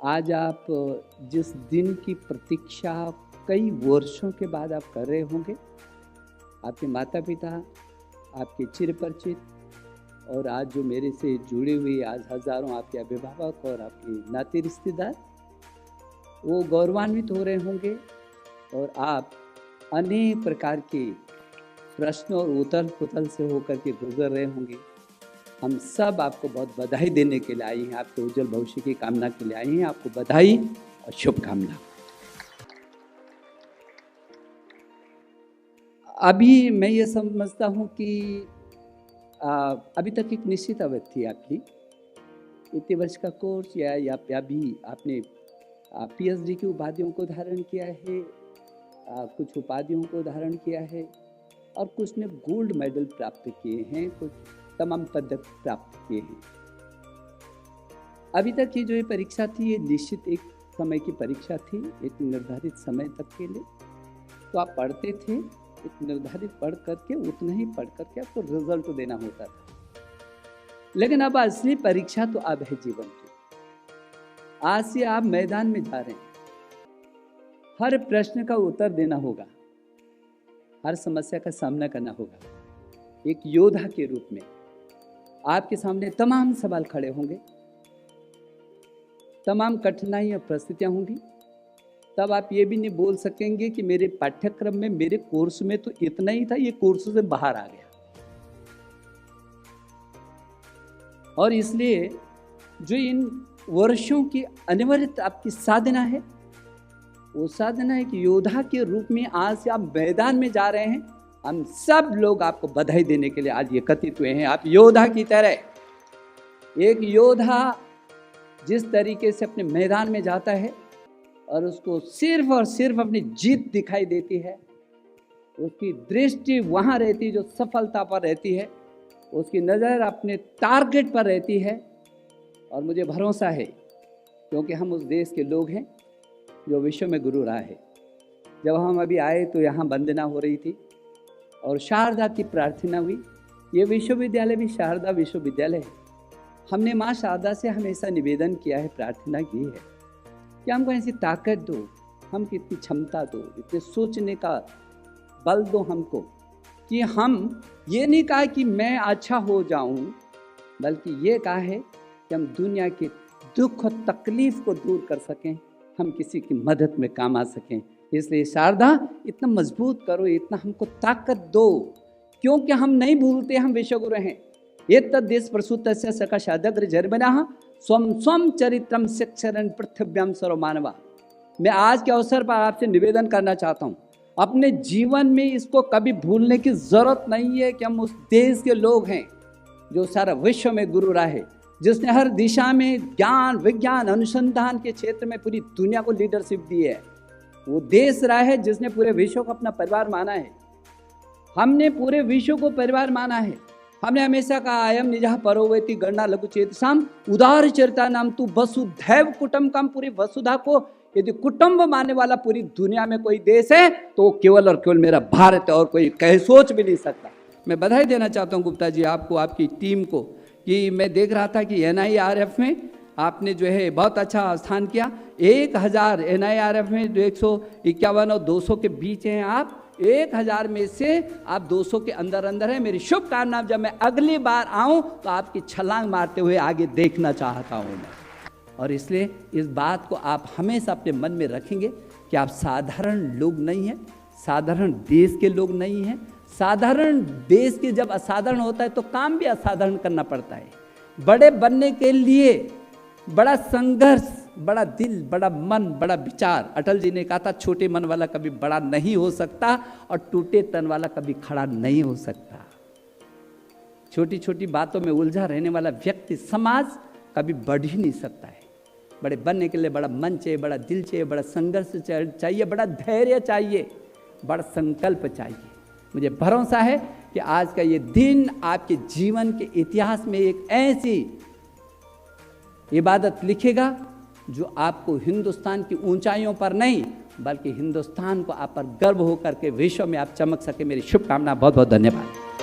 आज आप जिस दिन की प्रतीक्षा कई वर्षों के बाद आप कर रहे होंगे, आपके माता पिता, आपके चिरपरिचित और आज जो मेरे से जुड़े हुए आज हज़ारों आपके अभिभावक और आपके नाते रिश्तेदार, वो गौरवान्वित हो रहे होंगे और आप अनेक प्रकार के प्रश्न और उथल पुथल से होकर के गुजर रहे होंगे। हम सब आपको बहुत बधाई देने के लिए आए हैं, आपके उज्जवल भविष्य की कामना के लिए आए हैं। आपको बधाई और शुभकामना। अभी मैं ये समझता हूँ कि अभी तक एक निश्चित अवधि थी आपकी, इतने वर्ष का कोर्स या अभी आपने PhD की उपाधियों को धारण किया है, कुछ उपाधियों को धारण किया है और कुछ ने गोल्ड मेडल प्राप्त किए हैं, कुछ तमाम पदक प्राप्त किए हैं। अभी तक की जो ये परीक्षा थी, ये निश्चित एक समय की परीक्षा थी, एक निर्धारित समय तक के लिए। तो आप पढ़ते थे, एक निर्धारित पढ़ करके उतना ही पढ़ करके आपको रिजल्ट देना होता था। लेकिन अब असली परीक्षा तो अब है जीवन की। आज से आप मैदान में जा रहे हैं, हर प्रश्न का उत्तर देना होगा, हर समस्या का सामना करना होगा। एक योद्धा के रूप में आपके सामने तमाम सवाल खड़े होंगे, तमाम कठिनाई और परिस्थितियां होंगी। तब आप ये भी नहीं बोल सकेंगे कि मेरे पाठ्यक्रम में, मेरे कोर्स में तो इतना ही था, ये कोर्स से बाहर आ गया। और इसलिए जो इन वर्षों की अनिवार्य आपकी साधना है, वो साधना है कि योद्धा के रूप में आज से आप मैदान में जा रहे हैं। हम सब लोग आपको बधाई देने के लिए आज एकत्रित हुए हैं। आप योद्धा की तरह, एक योद्धा जिस तरीके से अपने मैदान में जाता है और उसको सिर्फ और सिर्फ अपनी जीत दिखाई देती है, उसकी दृष्टि वहाँ रहती है जो सफलता पर रहती है, उसकी नज़र अपने टारगेट पर रहती है। और मुझे भरोसा है, क्योंकि हम उस देश के लोग हैं जो विश्व में गुरु रहा है। जब हम अभी आए तो यहाँ वंदना हो रही थी और शारदा की प्रार्थना हुई। ये विश्वविद्यालय भी शारदा विश्वविद्यालय है। हमने माँ शारदा से हमेशा निवेदन किया है, प्रार्थना की है कि हमको ऐसी ताकत दो, हमको इतनी क्षमता दो, इतने सोचने का बल दो हमको, कि हम ये नहीं कहा कि मैं अच्छा हो जाऊं, बल्कि ये कहा है कि हम दुनिया के दुख और तकलीफ को दूर कर सकें, हम किसी की मदद में काम आ सकें। इसलिए शारदा इतना मजबूत करो, इतना हमको ताकत दो, क्योंकि हम नहीं भूलते हम विश्वगुरु हैं। ये तद्देश प्रसूतस्य सकाशादग्र जर्मनाः स्वम स्वम चरित्रम शिक्षरन् पृथिव्याम सर्व मानवा। मैं आज के अवसर पर आपसे निवेदन करना चाहता हूँ, अपने जीवन में इसको कभी भूलने की जरूरत नहीं है कि हम उस देश के लोग हैं जो सारा विश्व में गुरु रहा है, जिसने हर दिशा में ज्ञान, विज्ञान, अनुसंधान के क्षेत्र में पूरी दुनिया को लीडरशिप दी है। वो देश रहा है जिसने पूरे विश्व को अपना परिवार माना है। हमने पूरे विश्व को परिवार माना है। हमने हमेशा कहा, अयम निजः परोवेति गणना लघु चेतसाम उदार चरिता नाम तू वसुधैव कुटुंबकम। पूरी वसुधा को यदि कुटुंब मानने वाला पूरी दुनिया में कोई देश है तो केवल और केवल मेरा भारत है, और कोई कह सोच भी नहीं सकता। मैं बधाई देना चाहता हूँ गुप्ता जी आपको, आपकी टीम को, कि मैं देख रहा था कि NIRF में आपने जो है बहुत अच्छा स्थान किया। 1000 NIRF में जो 151 और 200 के बीच हैं आप, 1000 में से आप 200 के अंदर हैं। मेरी शुभकामना, जब मैं अगली बार आऊं तो आपकी छलांग मारते हुए आगे देखना चाहता हूं मैं। और इसलिए इस बात को आप हमेशा अपने मन में रखेंगे कि आप साधारण लोग नहीं हैं, साधारण देश के लोग नहीं हैं। साधारण देश के जब असाधारण होता है तो काम भी असाधारण करना पड़ता है। बड़े बनने के लिए बड़ा संघर्ष, बड़ा दिल, बड़ा मन, बड़ा विचार। अटल जी ने कहा था, छोटे मन वाला कभी बड़ा नहीं हो सकता और टूटे तन वाला कभी खड़ा नहीं हो सकता। छोटी छोटी बातों में उलझा रहने वाला व्यक्ति, समाज कभी बढ़ ही नहीं सकता है। बड़े बनने के लिए बड़ा मन चाहिए, बड़ा दिल चाहिए, बड़ा संघर्ष चाहिए, बड़ा धैर्य चाहिए, बड़ा संकल्प चाहिए। मुझे भरोसा है कि आज का ये दिन आपके जीवन के इतिहास में एक ऐसी इबादत लिखेगा जो आपको हिंदुस्तान की ऊंचाइयों पर नहीं, बल्कि हिंदुस्तान को आप पर गर्व होकर के विश्व में आप चमक सके। मेरी शुभकामना। बहुत बहुत धन्यवाद।